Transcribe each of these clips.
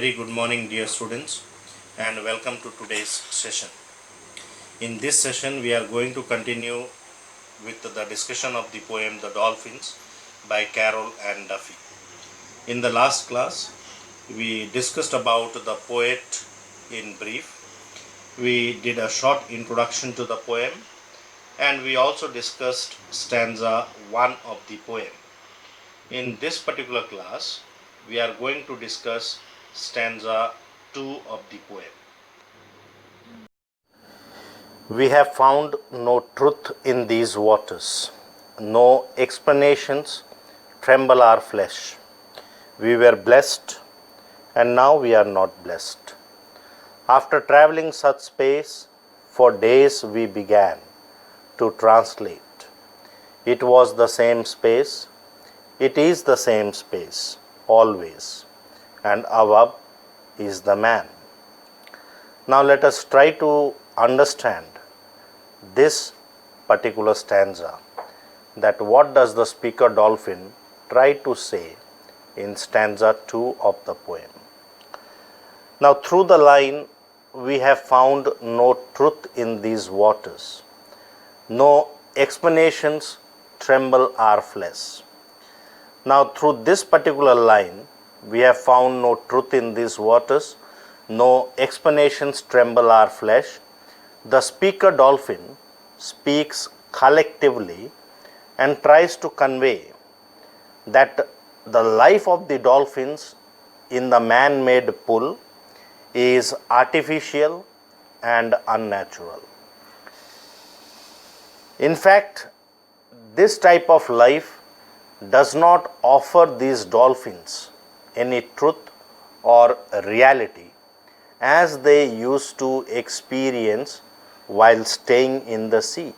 very good morning, dear students, and welcome to today's session. In this session, we are going to continue with the discussion of the poem The Dolphins by Carroll and Duffy. In the last class, we discussed about the poet in brief. We did a short introduction to the poem, and we also discussed stanza 1 of the poem. In this particular class, we are going to discuss stanza 2 of the poem. We have found no truth in these waters, no explanations tremble our flesh. We were blessed, and now we are not blessed. After traveling such space, for days we began to translate. It was the same space, it is the same space, always, and Awab is the man. Now let us try to understand this particular stanza, that what does the speaker dolphin try to say in stanza 2 of the poem. Now through the line, we have found no truth in these waters, no explanations tremble our flesh. Now through this particular line, we have found no truth in these waters, no explanations tremble our flesh. The speaker dolphin speaks collectively and tries to convey that the life of the dolphins in the man-made pool is artificial and unnatural. In fact, this type of life does not offer these dolphins any truth or reality as they used to experience while staying in the sea,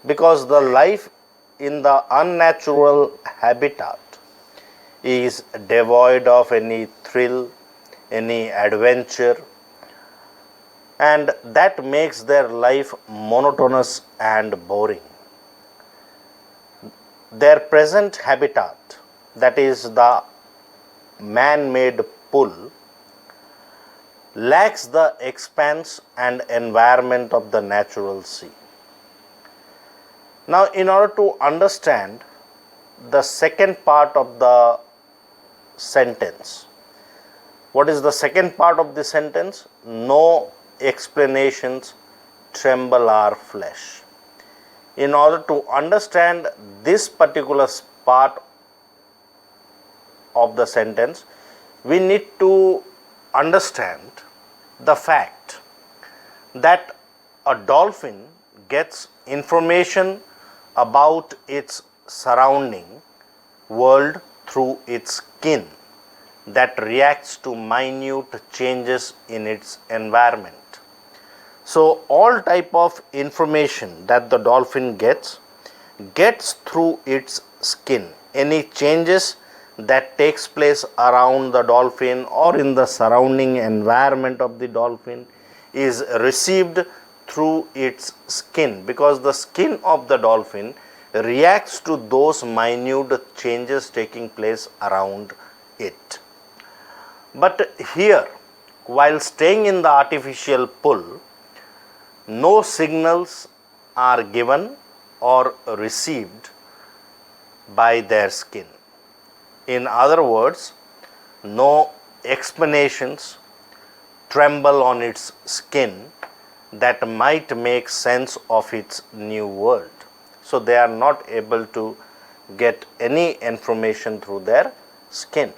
because the life in the unnatural habitat is devoid of any thrill, any adventure, and that makes their life monotonous and boring. Their present habitat, that is the man-made pool, lacks the expanse and environment of the natural sea. Now, in order to understand the second part of the sentence, what is the second part of the sentence? No explanations tremble our flesh. In order to understand this particular part of the sentence, we need to understand the fact that a dolphin gets information about its surrounding world through its skin that reacts to minute changes in its environment. So all type of information that the dolphin gets through its skin. Any changes that takes place around the dolphin or in the surrounding environment of the dolphin is received through its skin, because the skin of the dolphin reacts to those minute changes taking place around it. But here, while staying in the artificial pool, no signals are given or received by their skin. In other words, no explanations tremble on its skin that might make sense of its new world. So they are not able to get any information through their skin.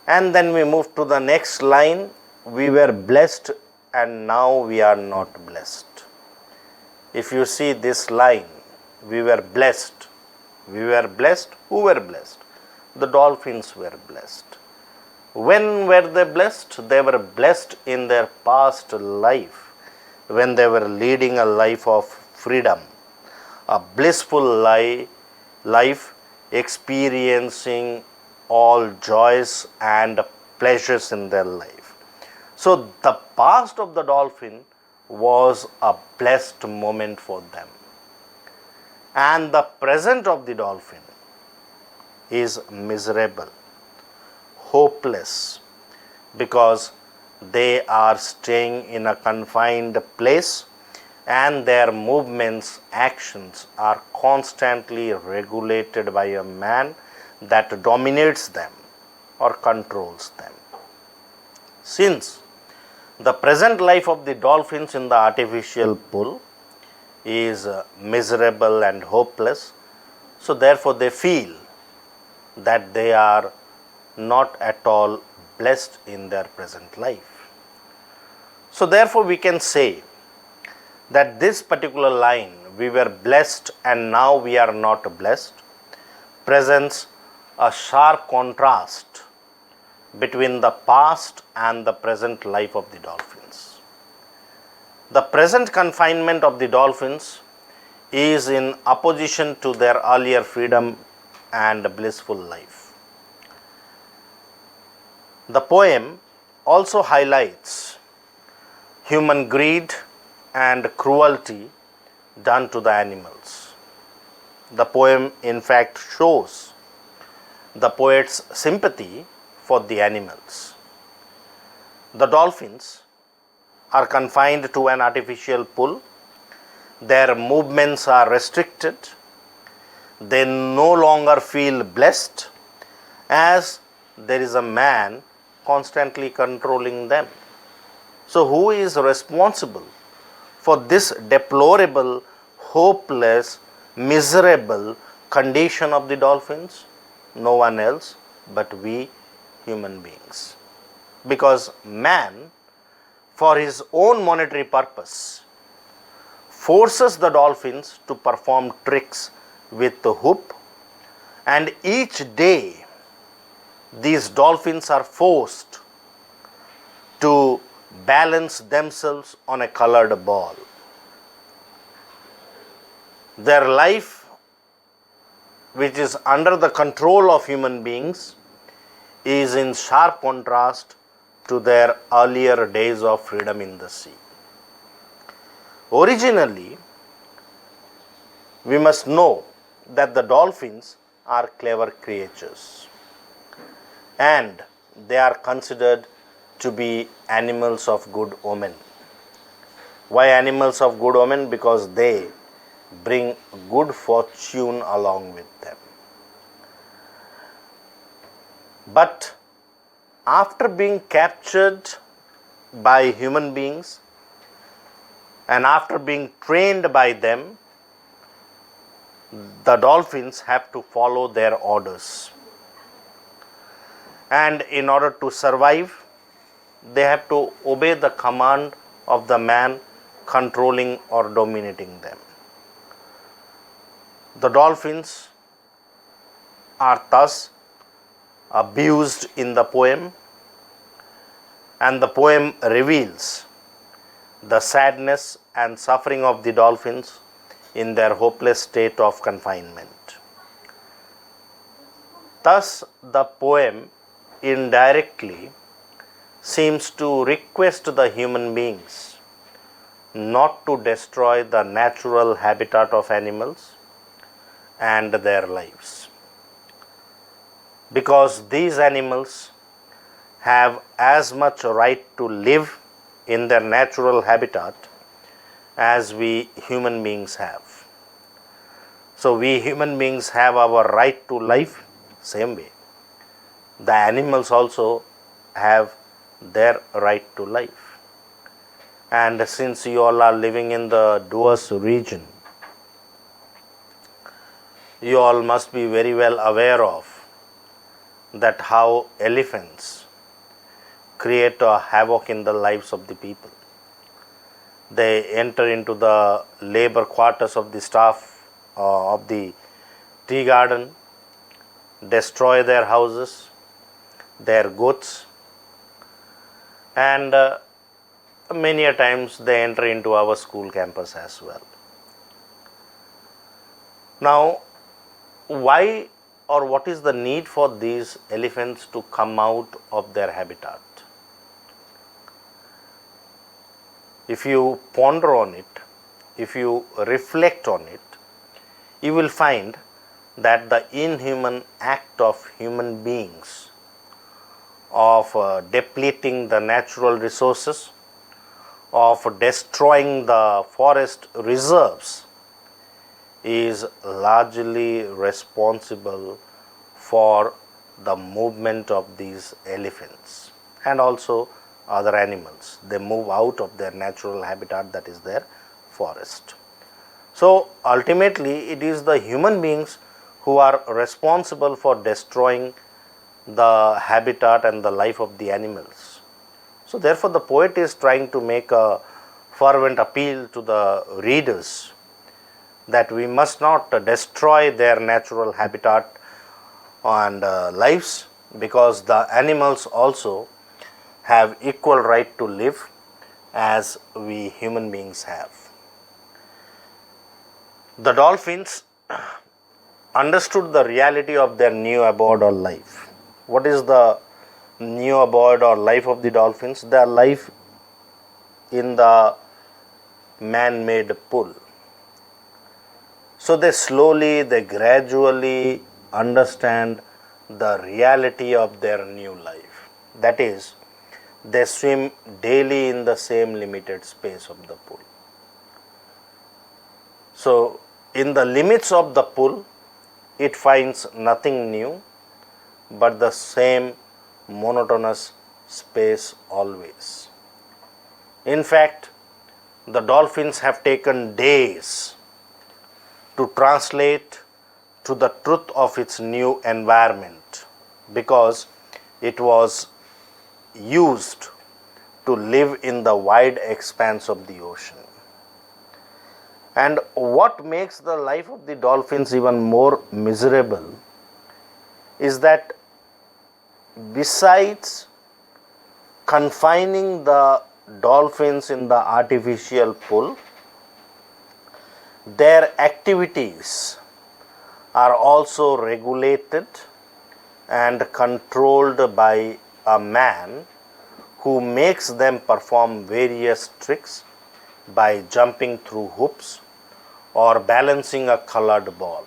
And then we move to the next line. We were blessed and now we are not blessed. If you see this line, we were blessed. We were blessed. Who were blessed? The dolphins were blessed. When were they blessed? They were blessed in their past life, when they were leading a life of freedom, a blissful life, experiencing all joys and pleasures in their life. So the past of the dolphin was a blessed moment for them. And the present of the dolphin is miserable, hopeless because they are staying in a confined place and their movements, actions are constantly regulated by a man that dominates them or controls them. Since the present life of the dolphins in the artificial pool is miserable and hopeless, so therefore they feel that they are not at all blessed in their present life. So therefore we can say that this particular line, we were blessed and now we are not blessed, presents a sharp contrast between the past and the present life of the dolphins. The present confinement of the dolphins is in opposition to their earlier freedom and blissful life. The poem also highlights human greed and cruelty done to the animals. The poem in fact shows the poet's sympathy for the animals. The dolphins are confined to an artificial pool. Their movements are restricted. They no longer feel blessed as there is a man constantly controlling them. So who is responsible for this deplorable, hopeless, miserable condition of the dolphins? No one else but we human beings. Because man, for his own monetary purpose, forces the dolphins to perform tricks with the hoop, and each day these dolphins are forced to balance themselves on a colored ball. Their life, which is under the control of human beings, is in sharp contrast to their earlier days of freedom in the sea. Originally, we must know that the dolphins are clever creatures and they are considered to be animals of good omen. Why animals of good omen? Because they bring good fortune along with them. But after being captured by human beings and after being trained by them, the dolphins have to follow their orders. And in order to survive, they have to obey the command of the man controlling or dominating them. The dolphins are thus abused in the poem, and the poem reveals the sadness and suffering of the dolphins in their hopeless state of confinement. Thus, the poem indirectly seems to request the human beings not to destroy the natural habitat of animals and their lives, because these animals have as much right to live in their natural habitat as we human beings have. So we human beings have our right to life same way. The animals also have their right to life. And since you all are living in the Duos region, you all must be very well aware of that how elephants create a havoc in the lives of the people. They enter into the labor quarters of the staff of the tea garden, destroy their houses, their goods, and many a times they enter into our school campus as well. Now, why or what is the need for these elephants to come out of their habitat? If you ponder on it, if you reflect on it, you will find that the inhuman act of human beings of depleting the natural resources, of destroying the forest reserves, is largely responsible for the movement of these elephants and also other animals. They move out of their natural habitat, that is their forest. So ultimately it is the human beings who are responsible for destroying the habitat and the life of the animals. So therefore the poet is trying to make a fervent appeal to the readers that we must not destroy their natural habitat and lives, because the animals also have equal right to live as we human beings have. The dolphins understood the reality of their new abode or life. What is the new abode or life of the dolphins? Their life in the man-made pool. So they gradually understand the reality of their new life. That is, they swim daily in the same limited space of the pool. So in the limits of the pool, it finds nothing new but the same monotonous space always. In fact, the dolphins have taken days to translate to the truth of its new environment, because it was used to live in the wide expanse of the ocean. And what makes the life of the dolphins even more miserable is that besides confining the dolphins in the artificial pool, their activities are also regulated and controlled by a man who makes them perform various tricks by jumping through hoops or balancing a colored ball.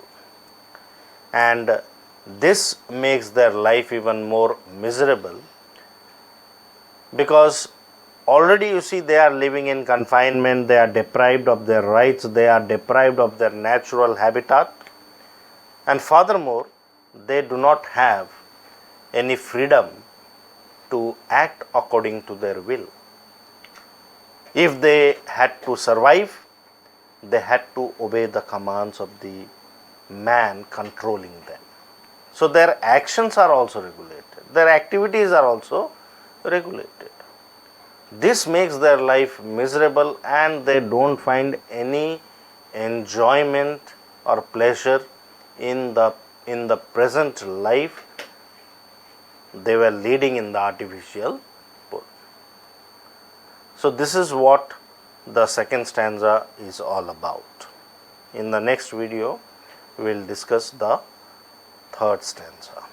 And this makes their life even more miserable, because already you see they are living in confinement, they are deprived of their rights, they are deprived of their natural habitat, and furthermore they do not have any freedom to act according to their will. If they had to survive, they had to obey the commands of the man controlling them. So their actions are also regulated, their activities are also regulated. This makes their life miserable, and they don't find any enjoyment or pleasure in the present life they were leading in the artificial pool. So this is what the second stanza is all about. In the next video we will discuss the third stanza.